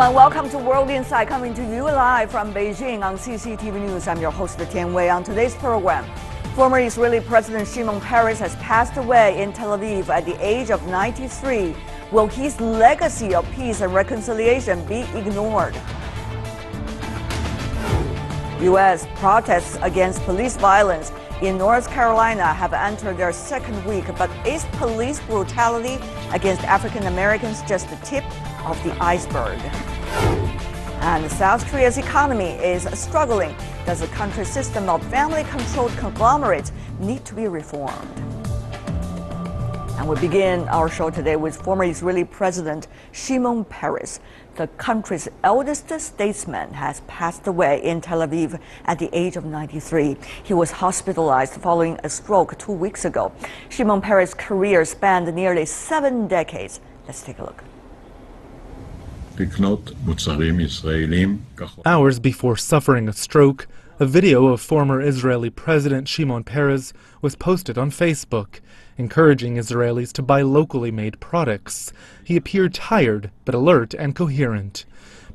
everyone, welcome to World Insight, coming to you live from Beijing on CCTV News. I'm your host, Tian Wei. On today's program, former Israeli President Shimon Peres has passed away in Tel Aviv at the age of 93. Will his legacy of peace and reconciliation be ignored? U.S. protests against police violence in North Carolina have entered their second week, but is police brutality against African Americans just the tip of the iceberg? And South Korea's economy is struggling. Does the country's system of family-controlled conglomerates need to be reformed? And we begin our show today with former Israeli President Shimon Peres. The country's eldest statesman has passed away in Tel Aviv at the age of 93. He was hospitalized following a stroke 2 weeks ago. Shimon Peres' career spanned nearly 7 decades. Let's take a look. Hours before suffering a stroke, a video of former Israeli President Shimon Peres was posted on Facebook, encouraging Israelis to buy locally made products. He appeared tired, but alert and coherent.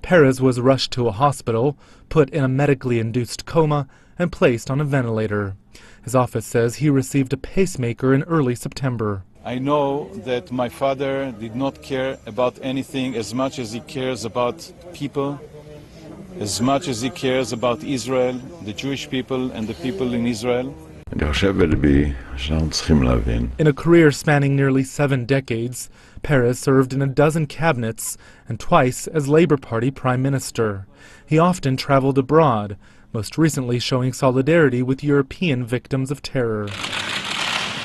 Peres was rushed to a hospital, put in a medically induced coma, and placed on a ventilator. His office says he received a pacemaker in early September. I know that my father did not care about anything as much as he cares about people, as much as he cares about Israel, the Jewish people and the people in Israel. In a career spanning nearly 7 decades, Peres served in a dozen cabinets and twice as Labour Party Prime Minister. He often traveled abroad, most recently showing solidarity with European victims of terror.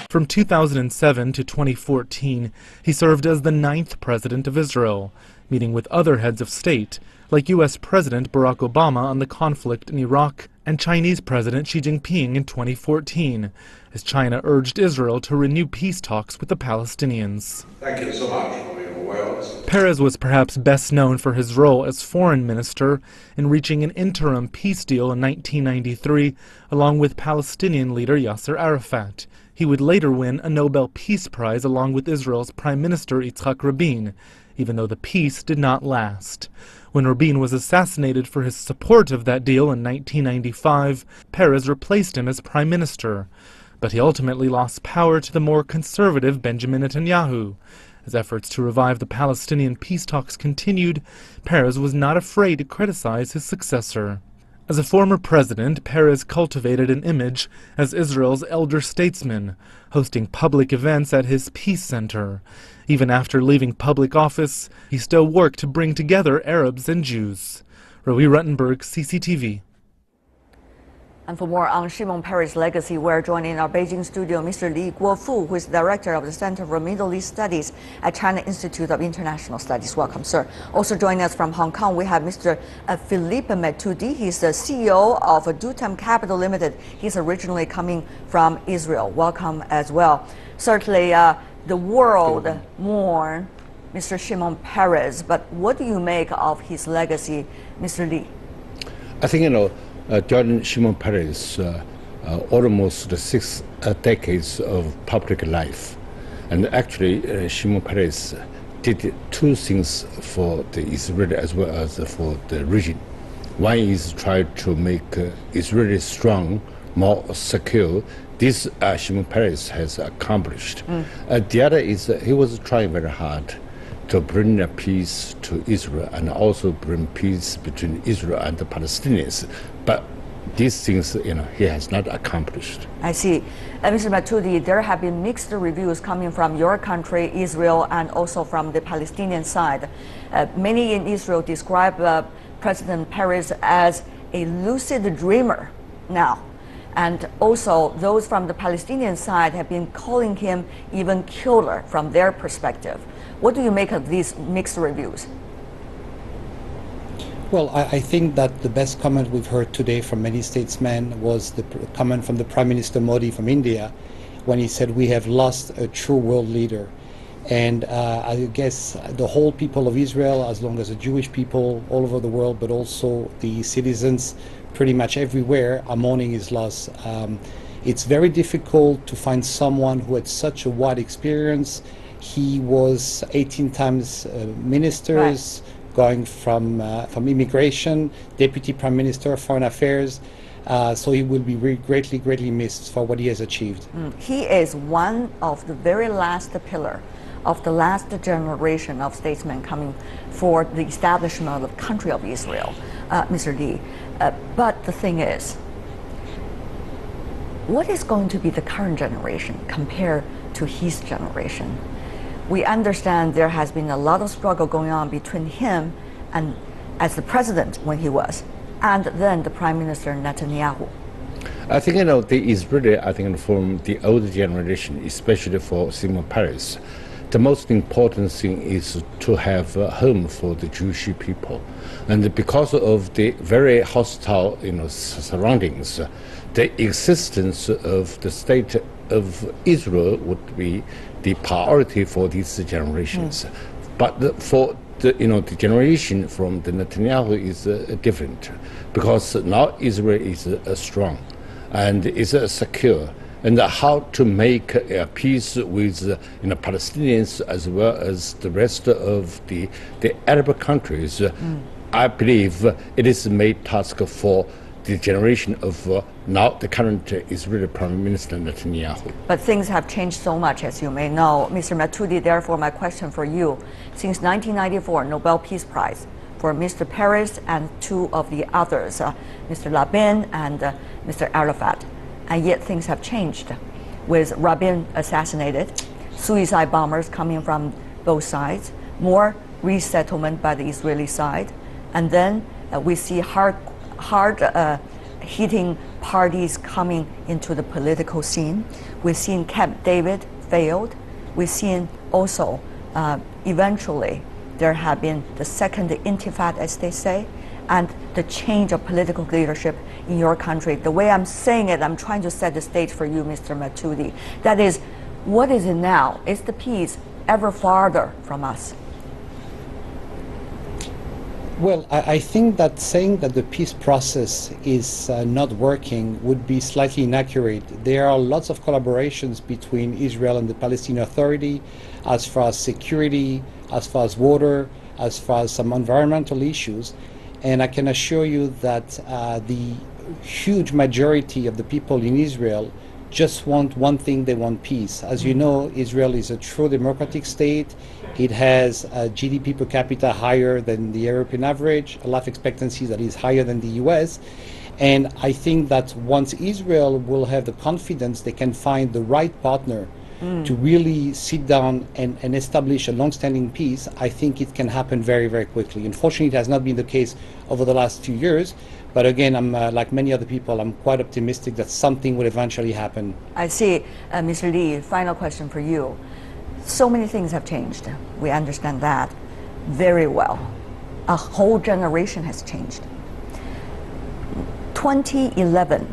From 2007 to 2014, he served as the 9th president of Israel, meeting with other heads of state, like U.S. President Barack Obama on the conflict in Iraq and Chinese President Xi Jinping in 2014, as China urged Israel to renew peace talks with the Palestinians. Thank you so much for your words. Peres was perhaps best known for his role as foreign minister in reaching an interim peace deal in 1993, along with Palestinian leader Yasser Arafat. He would later win a Nobel Peace Prize along with Israel's Prime Minister Yitzhak Rabin, even though the peace did not last. When Rabin was assassinated for his support of that deal in 1995, Peres replaced him as prime minister. But he ultimately lost power to the more conservative Benjamin Netanyahu. As efforts to revive the Palestinian peace talks continued, Peres was not afraid to criticize his successor. As a former president, Peres cultivated an image as Israel's elder statesman, hosting public events at his Peace Center. Even after leaving public office, he still worked to bring together Arabs and Jews. Roe Ruttenberg, CCTV. And for more on Shimon Peres' legacy, we're joining in our Beijing studio Mr. Li Guofu, who is director of the Center for Middle East Studies at China Institute of International Studies. Welcome, sir. Also joining us from Hong Kong, we have Mr. Philippe Metoudi. He's the CEO of Dutam Capital Limited. He's originally coming from Israel. Welcome as well. Certainly, the world mourns Mr. Shimon Peres, but what do you make of his legacy, Mr. Li? I think, during Shimon Peres, almost 6 decades of public life. And actually, Shimon Peres did 2 things for the Israeli as well as for the region. One is try to make Israel strong, more secure. This Shimon Peres has accomplished. The other is he was trying very hard to bring a peace to Israel and also bring peace between Israel and the Palestinians. But these things, he has not accomplished. I see. Mr. Metoudi, there have been mixed reviews coming from your country, Israel, and also from the Palestinian side. Many in Israel describe President Peres as a lucid dreamer now. And also those from the Palestinian side have been calling him even killer from their perspective. What do you make of these mixed reviews? Well, I think that the best comment we've heard today from many statesmen was the comment from the Prime Minister Modi from India, when he said we have lost a true world leader. And I guess the whole people of Israel, as long as the Jewish people all over the world, but also the citizens pretty much everywhere, are mourning his loss. It's very difficult to find someone who had such a wide experience. He was 18 times ministers, going from immigration, deputy prime minister, foreign affairs. So he will be greatly missed for what he has achieved. He is one of the very last pillar of the last generation of statesmen coming for the establishment of the country of Israel, Mr. Lee. But the thing is, what is going to be the current generation compared to his generation? We understand there has been a lot of struggle going on between him and as the president when he was, and then the Prime Minister Netanyahu. I think, the Israeli, from the older generation, especially for Shimon Peres, the most important thing is to have a home for the Jewish people. And because of the very hostile, surroundings, the existence of the state of Israel would be the priority for these generations. But for the generation from the Netanyahu is different, because now Israel is strong and is secure, and how to make a peace with Palestinians as well as the rest of the Arab countries. I believe it is made task for the generation of now the current Israeli Prime Minister Netanyahu. But things have changed so much, as you may know. Mr. Matudi, therefore my question for you, since 1994 Nobel Peace Prize for Mr. Peres and two of the others, Mr. Rabin and Mr. Arafat, and yet things have changed with Rabin assassinated, suicide bombers coming from both sides, more resettlement by the Israeli side, and then we see hard hitting parties coming into the political scene. We've seen Camp David failed. We've seen also eventually there have been the second intifada, as they say, and the change of political leadership in your country. The way I'm saying it, I'm trying to set the stage for you, Mr. Matudi. That is, what is it now? Is the peace ever farther from us? Well, I think that saying that the peace process is not working would be slightly inaccurate. There are lots of collaborations between Israel and the Palestinian Authority as far as security, as far as water, as far as some environmental issues. And I can assure you that the huge majority of the people in Israel just want one thing: they want peace. As you know, Israel is a true democratic state. It has a GDP per capita higher than the European average, a life expectancy that is higher than the US. And I think that once Israel will have the confidence they can find the right partner to really sit down and establish a long-standing peace, I think it can happen very quickly. Unfortunately, it has not been the case over the last few years. But again, I'm like many other people, I'm quite optimistic that something will eventually happen. I see. Mr. Lee, final question for you. So many things have changed. We understand that very well. A whole generation has changed. 2011,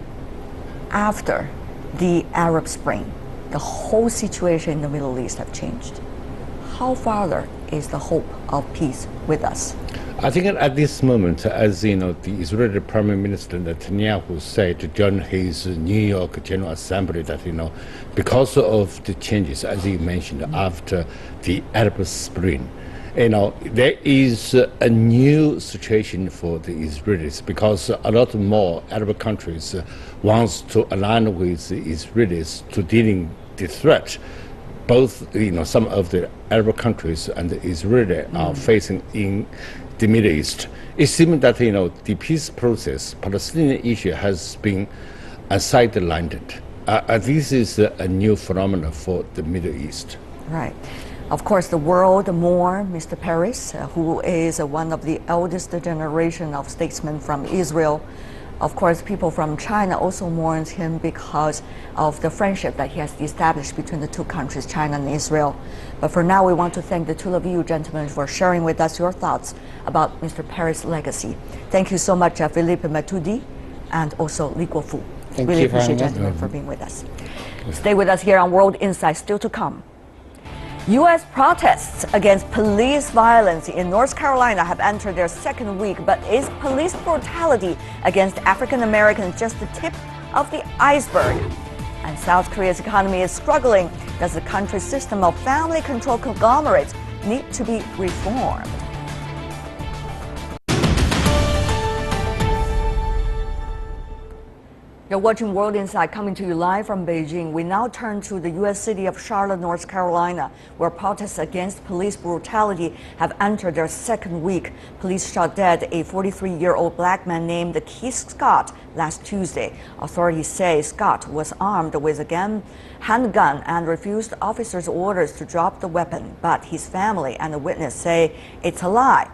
after the Arab Spring, the whole situation in the Middle East have changed. How farther is the hope of peace with us? I think at this moment, as the Israeli Prime Minister Netanyahu said during his New York General Assembly, that because of the changes, as he mentioned, after the Arab Spring, there is a new situation for the Israelis, because a lot more Arab countries wants to align with the Israelis to dealing the threat. Both some of the Arab countries and the Israel are facing in the Middle East. It seems that the peace process, Palestinian issue, has been sidelined. This is a new phenomenon for the Middle East. Right. Of course, the world mourns Mr. Peres, who is one of the eldest generation of statesmen from Israel. Of course, people from China also mourns him because of the friendship that he has established between the two countries, China and Israel. But for now, we want to thank the two of you gentlemen for sharing with us your thoughts about Mr. Peres' legacy. Thank you so much, Philippe Matudi, and also Li Guofu. Thank really you very appreciate, much, gentlemen, for being with us. Stay with us here on World Insight, still to come. U.S. protests against police violence in North Carolina have entered their second week, but is police brutality against African Americans just the tip of the iceberg? And South Korea's economy is struggling. Does the country's system of family control conglomerates need to be reformed? You're watching World Insight coming to you live from Beijing. We now turn to the U.S. city of Charlotte, North Carolina, where protests against police brutality have entered their second week. Police shot dead a 43-year-old black man named Keith Scott last Tuesday. Authorities say Scott was armed with a handgun and refused officers' orders to drop the weapon, but his family and a witness say it's a lie.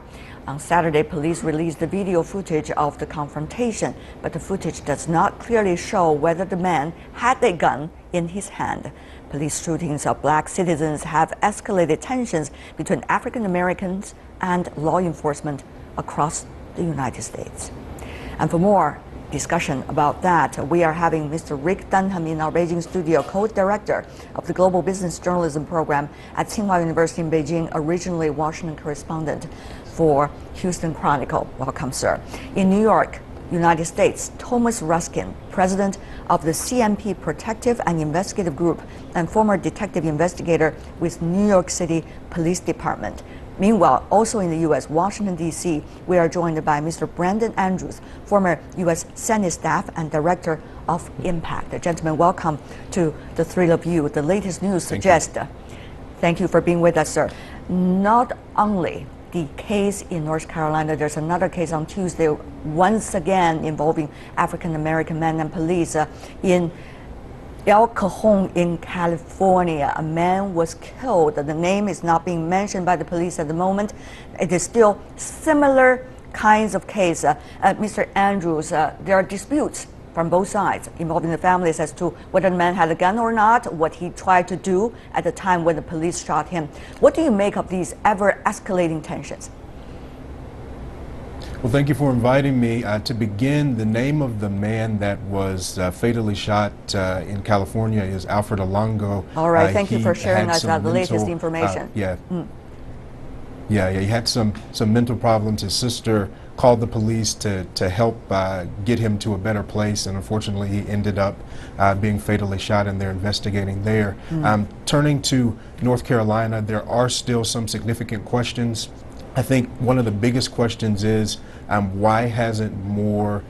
On Saturday, police released the video footage of the confrontation, but the footage does not clearly show whether the man had a gun in his hand. Police shootings of black citizens have escalated tensions between African Americans and law enforcement across the United States. And for more discussion about that, we are having Mr. Rick Dunham in our Beijing studio, co-director of the Global Business Journalism Program at Tsinghua University in Beijing, originally Washington correspondent for Houston Chronicle. Welcome, sir. In New York, United States, Thomas Ruskin, president of the CMP Protective and Investigative Group and former detective investigator with New York City Police Department. Meanwhile, also in the U.S., Washington, D.C., we are joined by Mr. Brandon Andrews, former U.S. Senate staff and director of Impact. Gentlemen, welcome to the three of you. The latest news suggests, thank you for being with us, sir. Not only the case in North Carolina, there's another case on Tuesday, once again involving African-American men and police in El Cajon in California. A man was killed. The name is not being mentioned by the police at the moment. It is still similar kinds of case. Mr. Andrews, there are disputes from both sides involving the families as to whether the man had a gun or not, what he tried to do at the time when the police shot him. What do you make of these ever-escalating tensions? Well, thank you for inviting me. To begin, the name of the man that was fatally shot in California is Alfred Alongo. All right, thank you for sharing us the latest information. Yeah, he had some mental problems. His sister called the police to help get him to a better place, and unfortunately he ended up being fatally shot, and they're investigating there. Turning to North Carolina, there are still some significant questions. I think one of the biggest questions is why hasn't more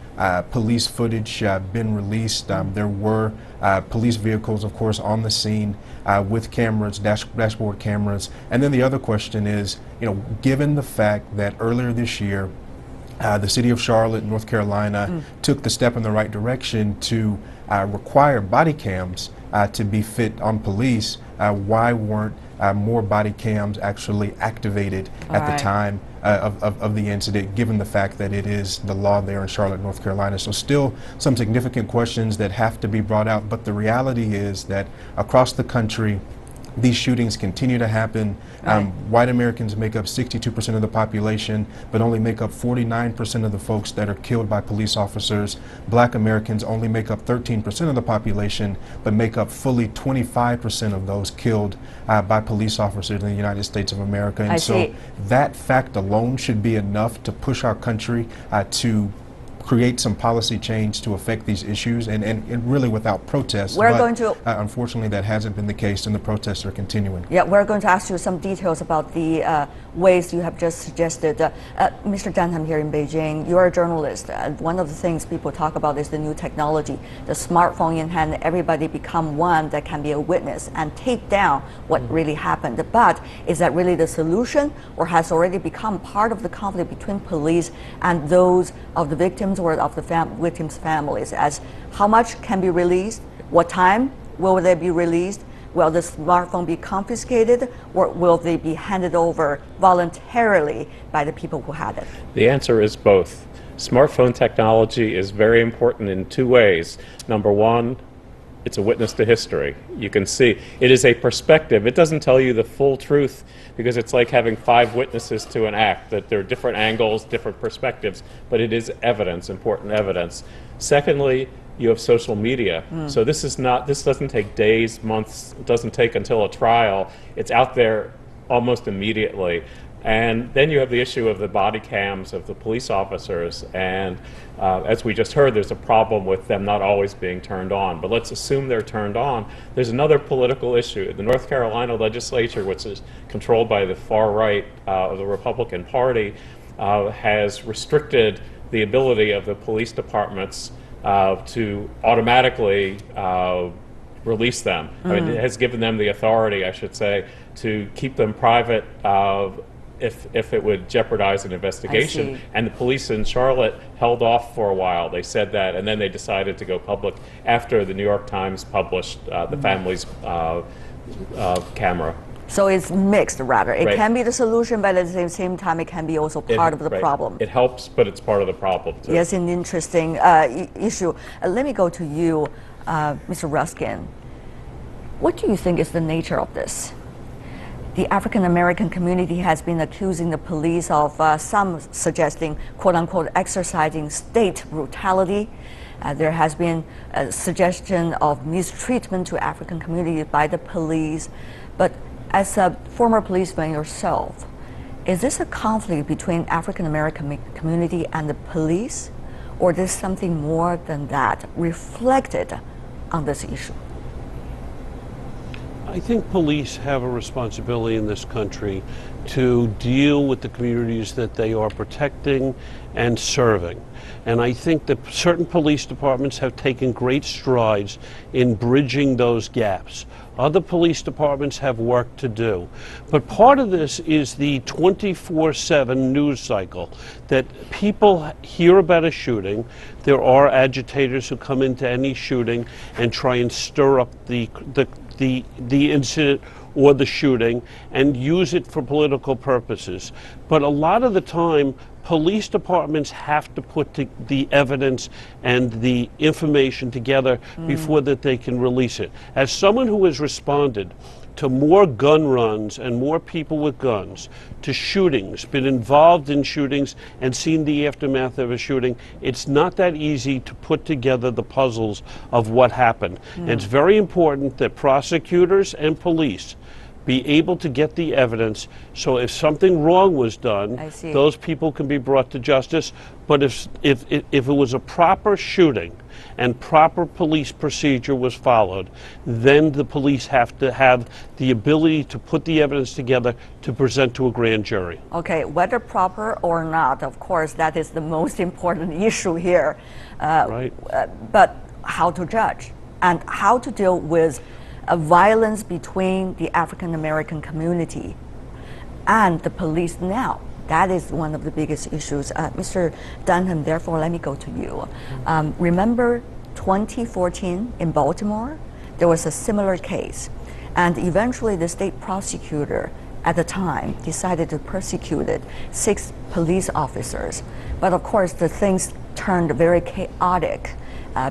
police footage been released? There were police vehicles, of course, on the scene with cameras, dashboard cameras. And then the other question is, given the fact that earlier this year, the city of Charlotte, North Carolina, took the step in the right direction to require body cams to be fit on police, why weren't more body cams actually activated at the time of the incident, given the fact that it is the law there in Charlotte, North Carolina? So still some significant questions that have to be brought out, but the reality is that across the country, these shootings continue to happen. White Americans make up 62% of the population, but only make up 49% of the folks that are killed by police officers. Black Americans only make up 13% of the population, but make up fully 25% of those killed by police officers in the United States of America. And so that fact alone should be enough to push our country to create some policy change to affect these issues, and really without protest. Unfortunately, that hasn't been the case, and the protests are continuing. Yeah, we're going to ask you some details about the ways you have just suggested. Mr. Dunham here in Beijing, you're a journalist. One of the things people talk about is the new technology, the smartphone in hand. Everybody become one that can be a witness and take down what really happened. But is that really the solution, or has already become part of the conflict between police and those of the victims or of the victims' families, as how much can be released, what time will they be released, will the smartphone be confiscated, or will they be handed over voluntarily by the people who had it? The answer is both. Smartphone technology is very important in two ways. Number one, it's a witness to history. You can see it is a perspective. It doesn't tell you the full truth, because it's like having 5 witnesses to an act, that there are different angles, different perspectives, but it is evidence, important evidence. Secondly, you have social media. So this doesn't take days, months, it doesn't take until a trial. It's out there almost immediately. And then you have the issue of the body cams of the police officers, and as we just heard, there's a problem with them not always being turned on. But let's assume they're turned on. There's another political issue. The North Carolina legislature, which is controlled by the far right of the Republican Party, has restricted the ability of the police departments to automatically release them. I mean, it has given them the authority, I should say, to keep them private if it would jeopardize an investigation. And the police in Charlotte held off for a while. They said that, and then they decided to go public after the New York Times published the family's camera. So it's mixed, rather. It Right. can be the solution, but at the same time, it can be also part of the Right. problem. It helps, but it's part of the problem, too. Yes, an interesting issue. Let me go to you, Mr. Ruskin. What do you think is the nature of this? The African American community has been accusing the police of some suggesting, quote unquote, exercising state brutality. There has been a suggestion of mistreatment to African community by the police. But as a former policeman yourself, is this a conflict between African American community and the police? Or is something more than that reflected on this issue? I think police have a responsibility in this country to deal with the communities that they are protecting and serving. And I think that certain police departments have taken great strides in bridging those gaps. Other police departments have work to do. But part of this is the 24/7 news cycle, that people hear about a shooting. There are agitators who come into any shooting and try and stir up the incident or the shooting and use it for political purposes. But a lot of the time, police departments have to put the evidence and the information together before that they can release it. As someone who has responded to more gun runs and more people with guns, to shootings, been involved in shootings and seen the aftermath of a shooting, it's not that easy to put together the puzzles of what happened. And it's very important that prosecutors and police be able to get the evidence, so if something wrong was done, those people can be brought to justice. But if it was a proper shooting and proper police procedure was followed, then the police have to have the ability to put the evidence together to present to a grand jury. Okay, whether proper or not, of course, that is the most important issue here. Right. But how to judge and how to deal with violence between the African American community and the police now. That is one of the biggest issues. Mr. Dunham, therefore, let me go to you. Remember 2014 in Baltimore? There was a similar case. And eventually the state prosecutor at the time decided to persecute 6 police officers. But of course, the things turned very chaotic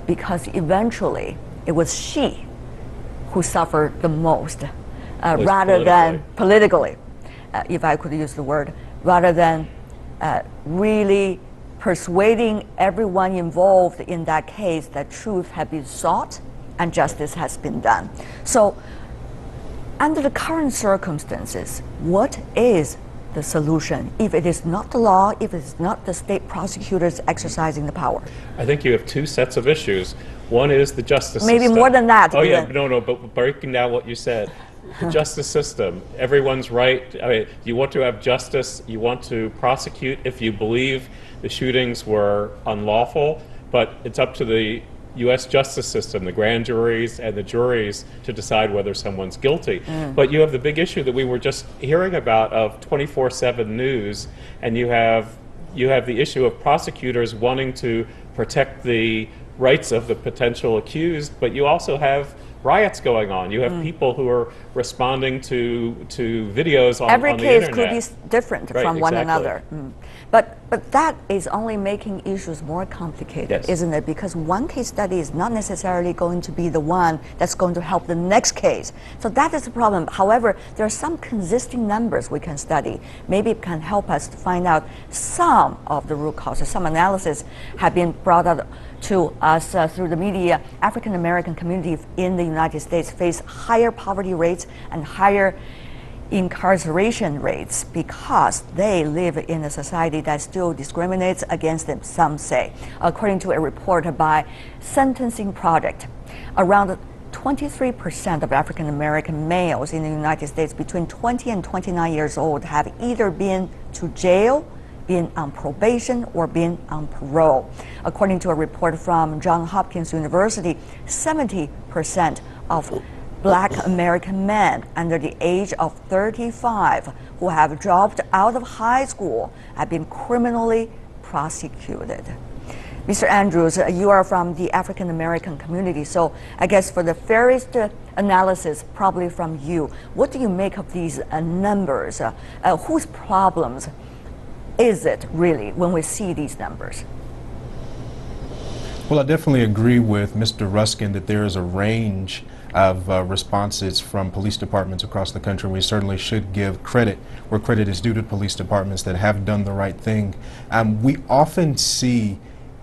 because eventually it was she who suffered the most, rather than politically, if I could use the word, rather than really persuading everyone involved in that case that truth had been sought and justice has been done. So, under the current circumstances, what is the solution if it is not the law, if it is not the state prosecutors exercising the power? I think you have 2 sets of issues. One is the justice system. Maybe more than that. Oh even. yeah, no, but breaking down what you said. The justice system, everyone's right. I mean, you want to have justice, you want to prosecute if you believe the shootings were unlawful, but it's up to the U.S. justice system, the grand juries and the juries, to decide whether someone's guilty. But you have the big issue that we were just hearing about of 24/7 news, and you have the issue of prosecutors wanting to protect the rights of the potential accused, but you also have riots going on. You have people who are responding to videos on the internet. Every case could be different from one another. But that is only making issues more complicated, isn't it? Because one case study is not necessarily going to be the one that's going to help the next case. So that is the problem. However, there are some consisting numbers we can study. Maybe it can help us to find out some of the root causes. Some analysis have been brought out to us through the media. African American community in the United States face higher poverty rates and higher incarceration rates because they live in a society that still discriminates against them, some say. According to a report by Sentencing Project, around 23% of African American males in the United States between 20 and 29 years old have either been to jail, being on probation or being on parole. According to a report from Johns Hopkins University, 70% of Black American men under the age of 35 who have dropped out of high school have been criminally prosecuted. Mr. Andrews, you are from the African American community, so I guess for the fairest analysis, probably from you, what do you make of these numbers? Whose problems is it really when we see these numbers? Well, I definitely agree with Mr. Ruskin that there is a range of responses from police departments across the country. We certainly should give credit where credit is due to police departments that have done the right thing. We often see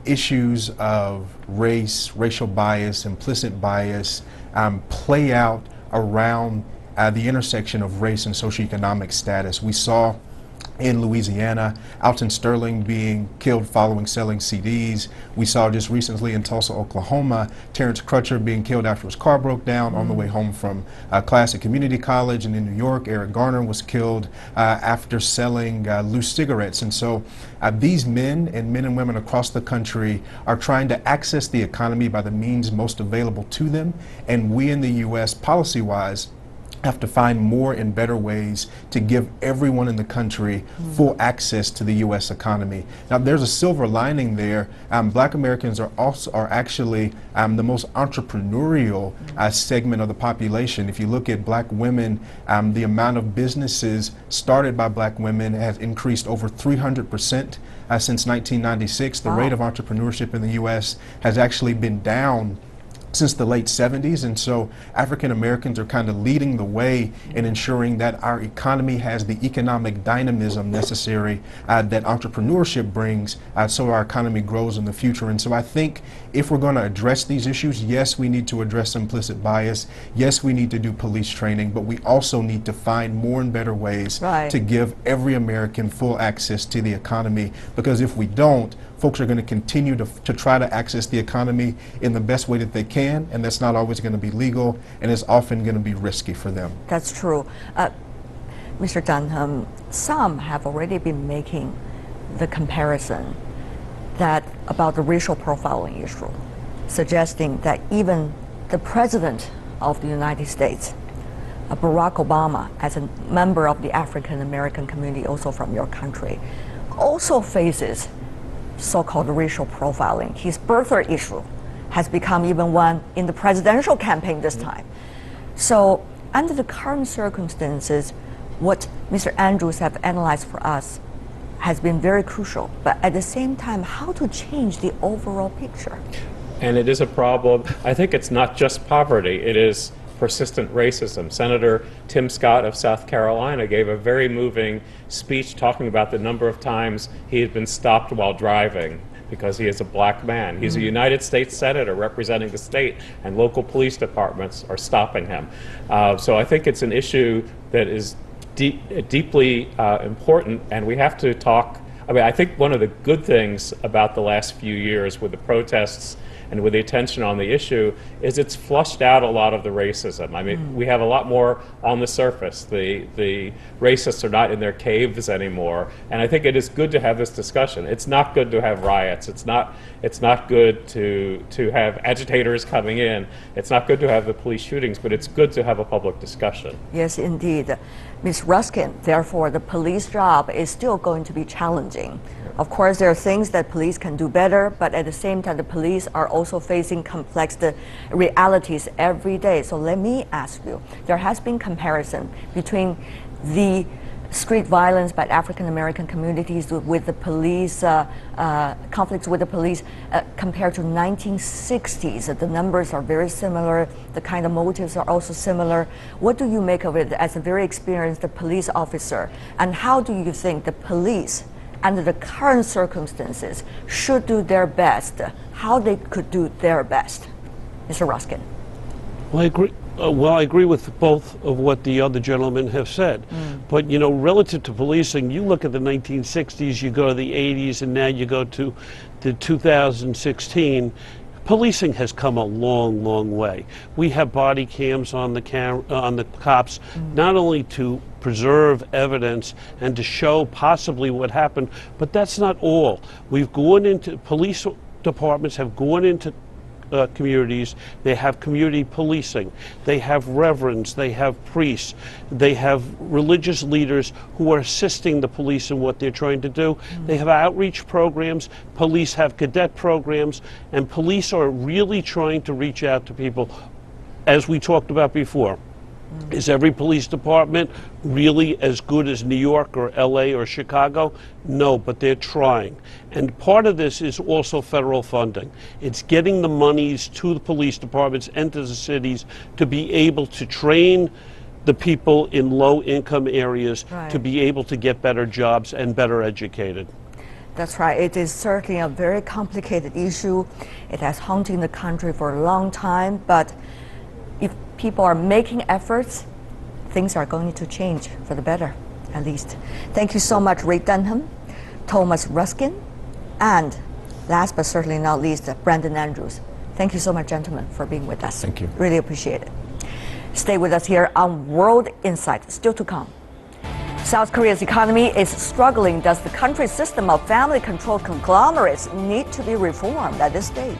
issues of race, racial bias, implicit bias play out around the intersection of race and socioeconomic status. We saw in Louisiana, Alton Sterling being killed following selling CDs. We saw just recently in Tulsa, Oklahoma, Terrence Crutcher being killed after his car broke down on the way home from class at community college. And in New York, Eric Garner was killed after selling loose cigarettes. And so these men and women across the country are trying to access the economy by the means most available to them. And we in the U.S., policy-wise, have to find more and better ways to give everyone in the country full access to the U.S. economy. Now, there's a silver lining there. Black Americans are actually the most entrepreneurial segment of the population. If you look at black women, the amount of businesses started by black women has increased over 300% since 1996. The rate of entrepreneurship in the U.S. has actually been down since the late 70s, and so African Americans are kind of leading the way in ensuring that our economy has the economic dynamism necessary that entrepreneurship brings so our economy grows in the future. And so I think if we're going to address these issues, yes, we need to address implicit bias, yes, we need to do police training, but we also need to find more and better ways to give every American full access to the economy, because if we don't, folks are going to continue to try to access the economy in the best way that they can, and that's not always going to be legal, and it's often going to be risky for them. That's true. Mr. Dunham, some have already been making the comparison that about the racial profiling issue, suggesting that even the President of the United States, Barack Obama, as a member of the African American community, also from your country, also faces so-called racial profiling. His birther issue has become even one in the presidential campaign this time. So under the current circumstances, what Mr. Andrews have analyzed for us has been very crucial, but at the same time, how to change the overall picture. And it is a problem. I think it's not just poverty, it is persistent racism. Senator Tim Scott of South Carolina gave a very moving speech talking about the number of times he had been stopped while driving because he is a black man. He's a United States Senator representing the state, and local police departments are stopping him. So I think it's an issue that is deeply important, and we have to talk. I mean, I think one of the good things about the last few years with the protests and with the attention on the issue is it's flushed out a lot of the racism. I mean, we have a lot more on the surface. The racists are not in their caves anymore, and I think it is good to have this discussion. It's not good to have riots. It's not good to have agitators coming in. It's not good to have the police shootings, but it's good to have a public discussion. Yes, indeed. Ms. Ruskin, therefore, the police job is still going to be challenging. Of course, there are things that police can do better, but at the same time, the police are also facing complex realities every day. So let me ask you, there has been comparison between the street violence by African American communities with the police, conflicts with the police compared to 1960s. The numbers are very similar, the kind of motives are also similar. What do you make of it as a very experienced police officer, and how do you think the police under the current circumstances should do their best, how they could do their best? Mr. Ruskin. Well, I agree. I agree with both of what the other gentlemen have said. But, you know, relative to policing, you look at the 1960s, you go to the 80s, and now you go to the 2016. Policing has come a long, long way. We have body cams on the cops, not only to preserve evidence and to show possibly what happened. But that's not all. We've gone into, police departments have gone into communities. They have community policing. They have reverends. They have priests. They have religious leaders who are assisting the police in what they're trying to do. They have outreach programs. Police have cadet programs. And police are really trying to reach out to people, as we talked about before. Is every police department really as good as New York or LA or Chicago? No, but they're trying. And part of this is also federal funding. It's getting the monies to the police departments and to the cities to be able to train the people in low-income areas to be able to get better jobs and better educated. That's right. It is certainly a very complicated issue. It has haunted the country for a long time, but if people are making efforts, things are going to change for the better, at least. Thank you so much, Ray Dunham, Thomas Ruskin, and last but certainly not least, Brandon Andrews. Thank you so much, gentlemen, for being with us. Thank you. Really appreciate it. Stay with us here on World Insight. Still to come. South Korea's economy is struggling. Does the country's system of family-controlled conglomerates need to be reformed at this stage?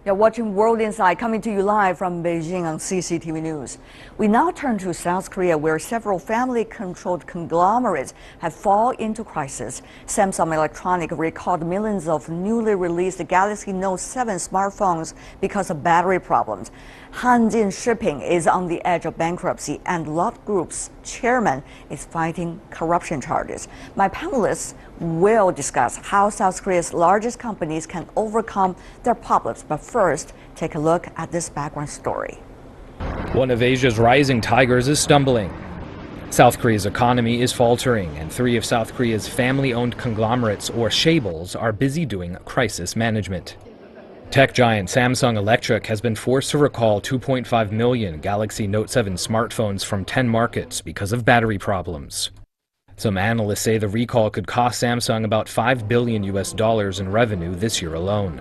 You're watching World Insight, coming to you live from Beijing on CCTV News. We now turn to South Korea, where several family-controlled conglomerates have fallen into crisis. Samsung Electronics recalled millions of newly released Galaxy Note 7 smartphones because of battery problems. Hanjin Shipping is on the edge of bankruptcy, and Lot Group's chairman is fighting corruption charges. My panelists will discuss how South Korea's largest companies can overcome their problems. But first, take a look at this background story. One of Asia's rising tigers is stumbling. South Korea's economy is faltering, and three of South Korea's family-owned conglomerates, or chaebols, are busy doing crisis management. Tech giant Samsung Electric has been forced to recall 2.5 million Galaxy Note 7 smartphones from 10 markets because of battery problems. Some analysts say the recall could cost Samsung about $5 billion in revenue this year alone.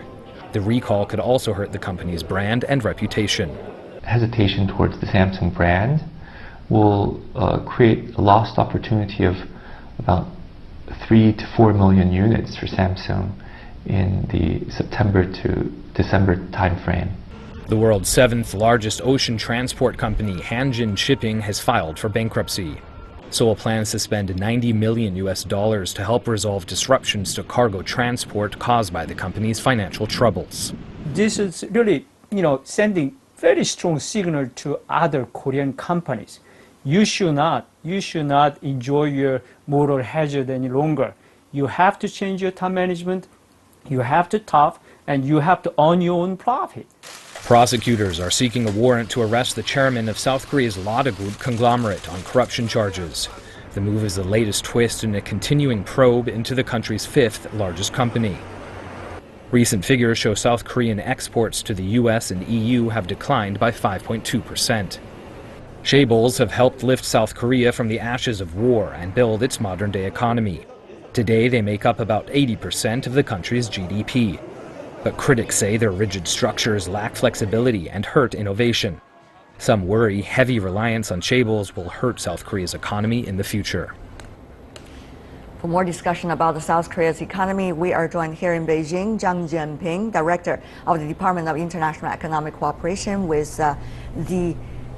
The recall could also hurt the company's brand and reputation. Hesitation towards the Samsung brand will create a lost opportunity of about 3 to 4 million units for Samsung in the September to December timeframe. The world's seventh largest ocean transport company, Hanjin Shipping, has filed for bankruptcy. Seoul plans to spend $90 million to help resolve disruptions to cargo transport caused by the company's financial troubles. This is really, sending very strong signal to other Korean companies. You should not enjoy your moral hazard any longer. You have to change your top management. You have to tough, and you have to earn your own profit. Prosecutors are seeking a warrant to arrest the chairman of South Korea's Lotte Group conglomerate on corruption charges. The move is the latest twist in a continuing probe into the country's fifth largest company. Recent figures show South Korean exports to the US and EU have declined by 5.2%. Chaebols have helped lift South Korea from the ashes of war and build its modern-day economy. Today, they make up about 80% of the country's GDP. But critics say their rigid structures lack flexibility and hurt innovation. Some worry heavy reliance on chaebols will hurt South Korea's economy in the future. For more discussion about the South Korea's economy, we are joined here in Beijing, Zhang Jianping, Director of the Department of International Economic Cooperation with the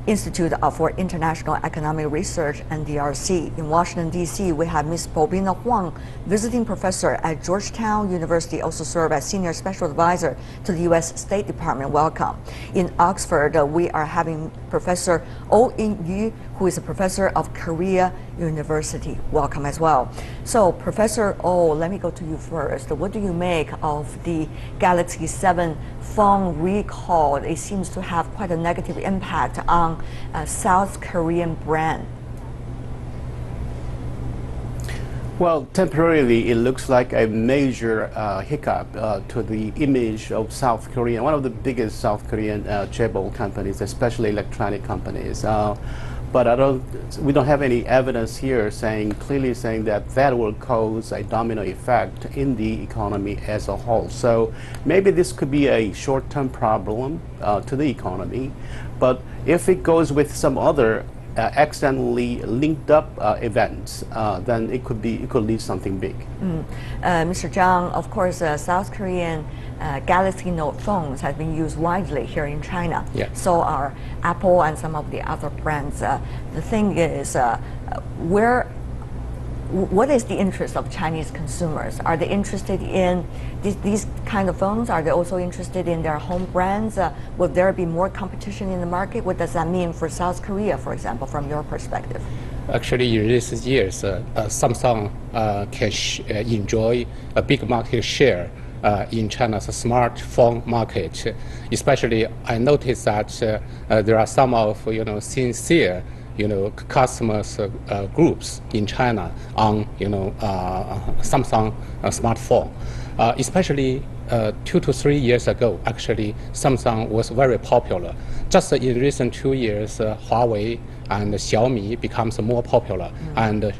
Institute for International Economic Research and DRC. In Washington, D.C., we have Ms. Bobina Huang, visiting professor at Georgetown University, also serve as senior special advisor to the U.S. State Department. Welcome. In Oxford, we are having Professor Oh In-yu, who is a professor of Korea University. Welcome as well. So, Professor Oh, let me go to you first. What do you make of the Galaxy 7 phone recall? It seems to have quite a negative impact on South Korean brand. Well, temporarily, it looks like a major hiccup to the image of South Korea, one of the biggest South Korean chaebol companies, especially electronic companies. but we don't have any evidence here clearly saying that that will cause a domino effect in the economy as a whole. So maybe this could be a short-term problem to the economy, but if it goes with some other accidentally linked up events, then it could lead something big. Mr. Zhang, of course, South Korean Galaxy Note phones have been used widely here in China. Yeah. So are Apple and some of the other brands. The thing is, what is the interest of Chinese consumers? Are they interested in these kind of phones? Are they also interested in their home brands? Will there be more competition in the market? What does that mean for South Korea, for example, from your perspective? Actually, in recent years, Samsung can enjoy a big market share in China's smartphone market. Especially, I noticed that there are some of sincere customers groups in China on Samsung smartphone. Especially 2 to 3 years ago, actually Samsung was very popular. Just in recent 2 years, Huawei and Xiaomi becomes more popular and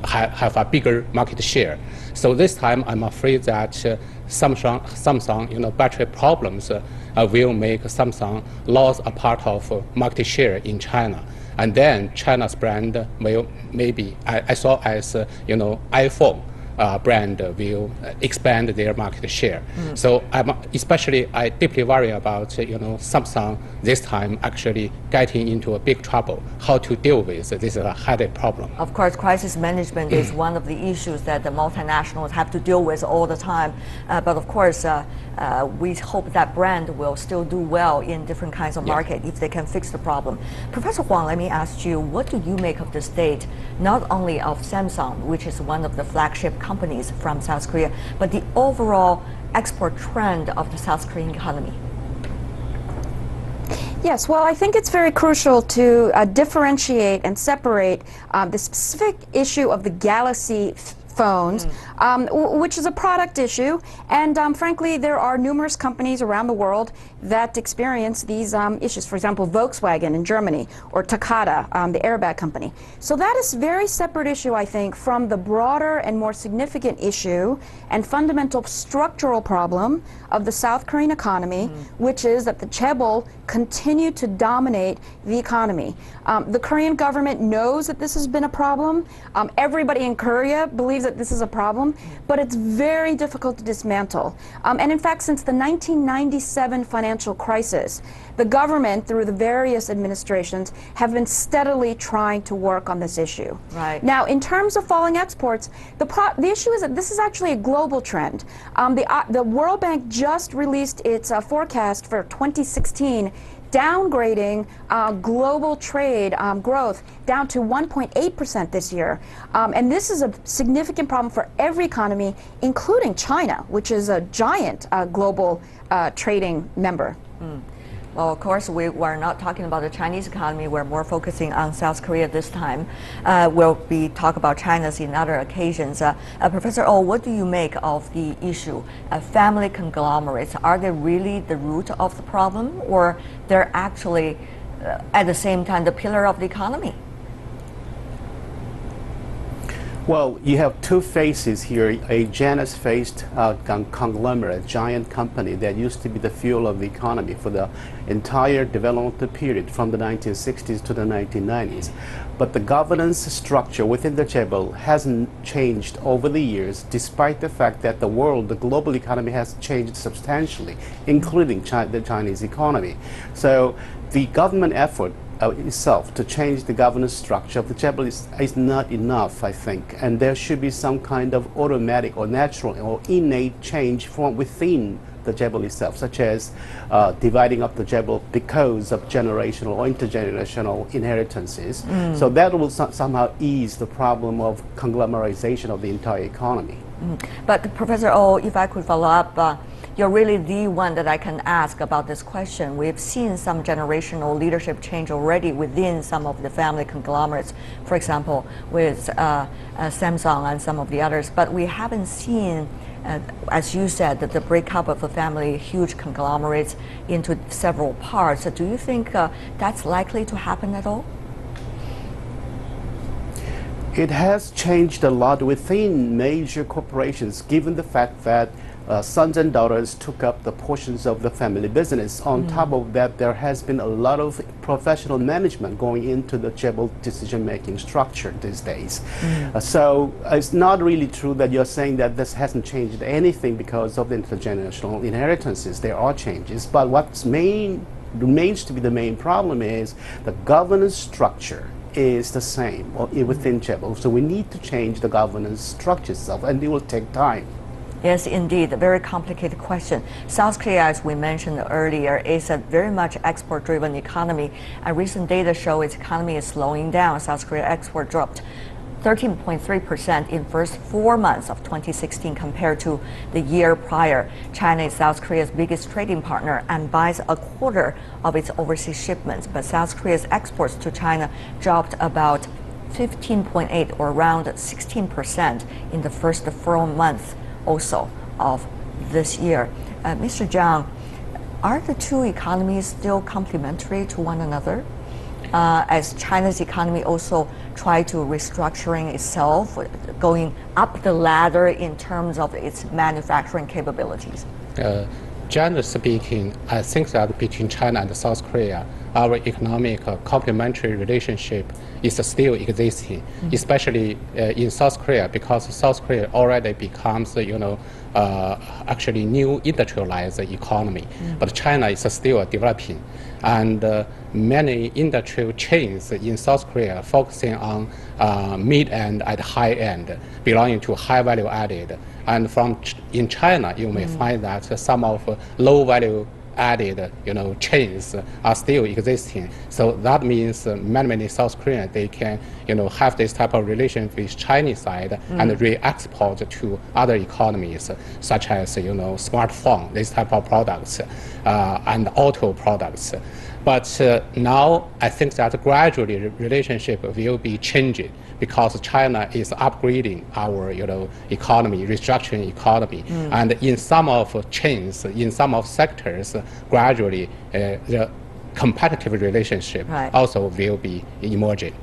have a bigger market share. So this time, I'm afraid that Samsung, battery problems will make Samsung lose a part of market share in China. And then China's brand will maybe, I saw as iPhone brand will expand their market share. So I deeply worry about Samsung this time actually getting into a big trouble. How to deal with this headache problem? Of course, crisis management is one of the issues that the multinationals have to deal with all the time. But of course, we hope that brand will still do well in different kinds of market if they can fix the problem. Professor Huang, let me ask you, what do you make of the state, not only of Samsung, which is one of the flagship companies from South Korea, but the overall export trend of the South Korean economy? Yes, well, I think it's very crucial to differentiate and separate the specific issue of the Galaxy phones, which is a product issue, and frankly, there are numerous companies around the world that experience these issues. For example, Volkswagen in Germany, or Takata, the airbag company. So that is a very separate issue, I think, from the broader and more significant issue and fundamental structural problem of the South Korean economy, which is that the chaebol continue to dominate the economy. The Korean government knows that this has been a problem. Everybody in Korea believes that this is a problem, but it's very difficult to dismantle. And in fact, since the 1997 financial crisis, the government, through the various administrations, have been steadily trying to work on this issue. Right. Now, in terms of falling exports, the issue is that this is actually a global trend. The World Bank just released its forecast for 2016, downgrading global trade growth down to 1.8% this year. And this is a significant problem for every economy, including China, which is a giant global trading member. Well, of course, we're not talking about the Chinese economy. We're more focusing on South Korea this time. We'll be talk about China's in other occasions. Professor Oh, what do you make of the issue of family conglomerates? Are they really the root of the problem, or they're actually, at the same time, the pillar of the economy? Well, you have two faces here, a Janus-faced conglomerate, giant company that used to be the fuel of the economy for the entire development period from the 1960s to the 1990s. But the governance structure within the chaebol hasn't changed over the years, despite the fact that the global economy has changed substantially, including the Chinese economy. So the government effort itself to change the governance structure of the chaebol is not enough, I think, and there should be some kind of automatic or natural or innate change from within the chaebol itself, such as dividing up the chaebol because of generational or intergenerational inheritances. So that will somehow ease the problem of conglomerization of the entire economy. But Professor Oh, if I could follow up, you're really the one that I can ask about this question. We've seen some generational leadership change already within some of the family conglomerates, for example, with Samsung and some of the others, but we haven't seen, as you said, the breakup of the family, huge conglomerates into several parts. So do you think that's likely to happen at all? It has changed a lot within major corporations, given the fact that sons and daughters took up the portions of the family business. On top of that, there has been a lot of professional management going into the chaebol decision-making structure these days. So it's not really true that you're saying that this hasn't changed anything because of the intergenerational inheritances. There are changes, but what's remains to be the main problem is the governance structure is the same within chaebol. So we need to change the governance structure itself, and it will take time. Yes, indeed, a very complicated question. South Korea, as we mentioned earlier, is a very much export-driven economy. And recent data show its economy is slowing down. South Korea export dropped 13.3% in first 4 months of 2016 compared to the year prior. China is South Korea's biggest trading partner and buys a quarter of its overseas shipments. But South Korea's exports to China dropped about 15.8 or around 16% in the first 4 months also of this year. Mr. Zhang, are the two economies still complementary to one another? As China's economy also try to restructuring itself, going up the ladder in terms of its manufacturing capabilities? Generally speaking, I think that between China and South Korea, our economic complementary relationship is still existing, especially in South Korea, because South Korea already becomes, actually new industrialized economy. But China is still developing, and many industrial chains in South Korea focusing on mid-end and high-end, belonging to high value added. And in China, you may find that some of low value added, chains are still existing. So that means many South Koreans, they can, have this type of relation with Chinese side and re-export to other economies, such as, smartphone, this type of products, and auto products. But now I think that gradually the relationship will be changing because China is upgrading our economy, restructuring economy. And in some of chains, in some of sectors, gradually the competitive relationship also will be emerging.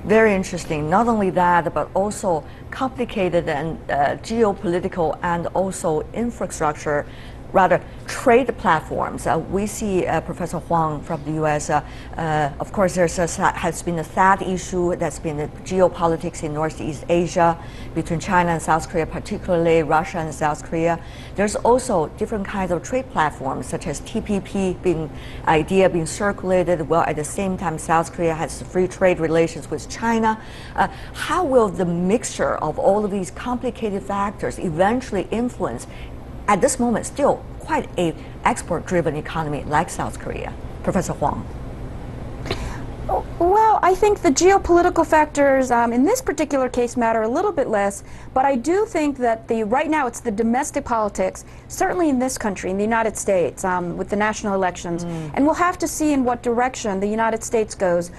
Very interesting. Not only that, but also complicated and geopolitical and also infrastructure, rather trade platforms. We see Professor Huang from the U.S. Of course, has been a sad issue that's been the geopolitics in Northeast Asia between China and South Korea, particularly Russia and South Korea. There's also different kinds of trade platforms, such as TPP being circulated, while at the same time South Korea has free trade relations with China. How will the mixture of all of these complicated factors eventually influence, at this moment, still quite a export-driven economy like South Korea? Professor Huang. Well, I think the geopolitical factors in this particular case matter a little bit less, but I do think that right now it's the domestic politics, certainly in this country, in the United States, with the national elections, and we'll have to see in what direction the United States goes,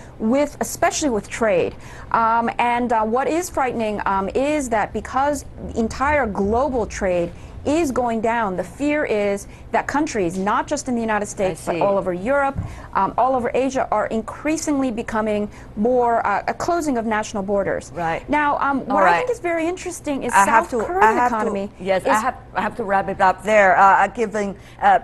especially with trade. What is frightening is that because entire global trade is going down, the fear is that countries, not just in the United States, but all over Europe, all over Asia, are increasingly becoming more a closing of national borders. Right. Now, what I think is very interesting is South Korean economy. I have to wrap it up there. Giving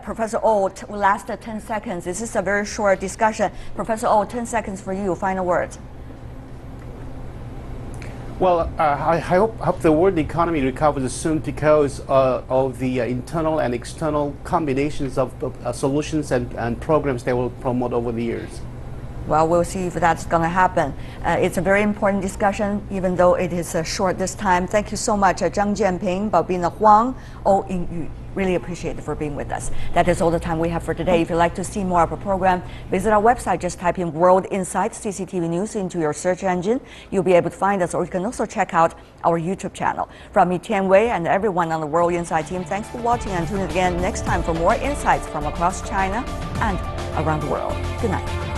Professor Oh last 10 seconds. This is a very short discussion. Professor Oh, 10 seconds for you. Final words. Well, I hope the world economy recovers soon because of the internal and external combinations of solutions and programs they will promote over the years. Well, we'll see if that's going to happen. It's a very important discussion, even though it is short this time. Thank you so much, Zhang Jianping, Baobin Huang, Oh Yingyu. Really appreciate it for being with us. That is all the time we have for today. If you'd like to see more of our program, visit our website. Just type in World Insights CCTV News into your search engine. You'll be able to find us, or you can also check out our YouTube channel. From me, Tian Wei, and everyone on the World Insight team, thanks for watching, and tune in again next time for more insights from across China and around the world. Good night.